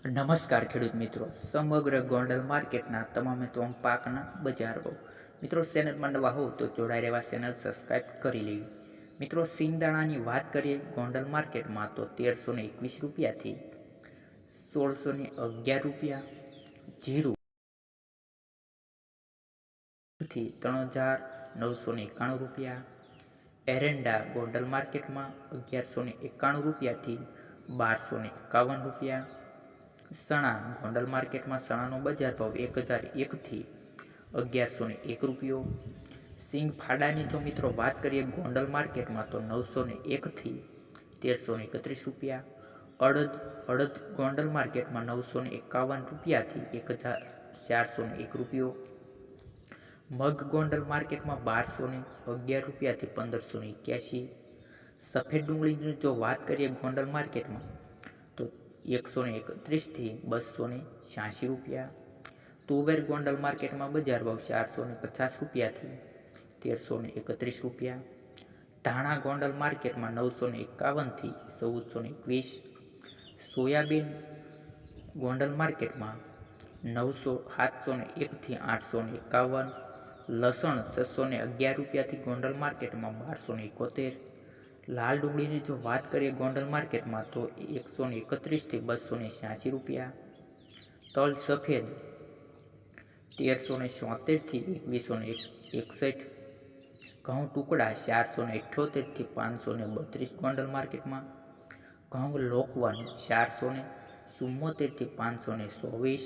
નમસ્કાર ખેડૂત મિત્રો, સમગ્ર ગોંડલ માર્કેટના તમામે તમામ પાકના બજાર ભાવ. મિત્રો, ચેનલમાં નવા હો તો જોડાઈ રહેવા ચેનલ સબસ્ક્રાઈબ કરી લેવી. મિત્રો, સિંગદાણાની વાત કરીએ ગોંડલ માર્કેટમાં તો 1321 રૂપિયાથી 1611 રૂપિયા, જીરું થી 3991 રૂપિયા, એરંડા ગોંડલ માર્કેટમાં 1191 રૂપિયાથી 1251 રૂપિયા, સણા ગોંડલ માર્કેટમાં સણાનો બજાર ભાવ 1001થી 1101 રૂપિયો. સિંગ ફાડાની જો મિત્રો વાત કરીએ ગોંડલ માર્કેટમાં તો 901થી 1331 રૂપિયા. અડદ ગોંડલ માર્કેટમાં 951 રૂપિયાથી 1401 રૂપિયો. મગ ગોંડલ માર્કેટમાં 1211 રૂપિયાથી 1581. સફેદ ડુંગળીની જો વાત કરીએ ગોંડલ માર્કેટમાં તો 131થી 286 રૂપિયા. તુવેર ગોંડલ માર્કેટમાં બજાર ભાવ 450 રૂપિયાથી 1331 રૂપિયા. ધાણા ગોંડલ માર્કેટમાં 951થી 1421. સોયાબીન ગોંડલ માર્કેટમાં 701થી 851. લસણ 611 રૂપિયાથી ગોંડલ માર્કેટમાં 1271. લાલ ડુંગળીની જો વાત કરીએ ગોંડલ માર્કેટમાં તો 131થી 286 રૂપિયા. તલ સફેદ 1374થી 2161. ઘઉં ટુકડા 478થી 532 ગોંડલ માર્કેટમાં. ઘઉં લોકવન 474થી 524.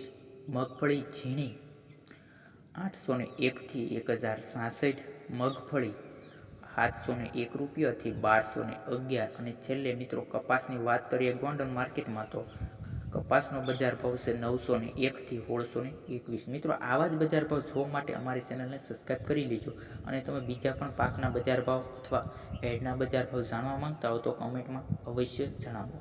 મગફળી ઝીણી 801થી 1066. મગફળી 701 રૂપિયાથી 1211. અને છેલ્લે મિત્રો કપાસની વાત કરીએ ગોંડલ માર્કેટમાં તો કપાસનો બજાર ભાવ છે 901થી 1621. મિત્રો, આવા જ બજાર ભાવ જોવા માટે અમારી ચેનલને સબસ્ક્રાઈબ કરી લેજો. અને તમે બીજા પણ પાકના બજાર ભાવ અથવા એડના બજાર ભાવ જાણવા માંગતા હો તો કમેન્ટમાં અવશ્ય જણાવો.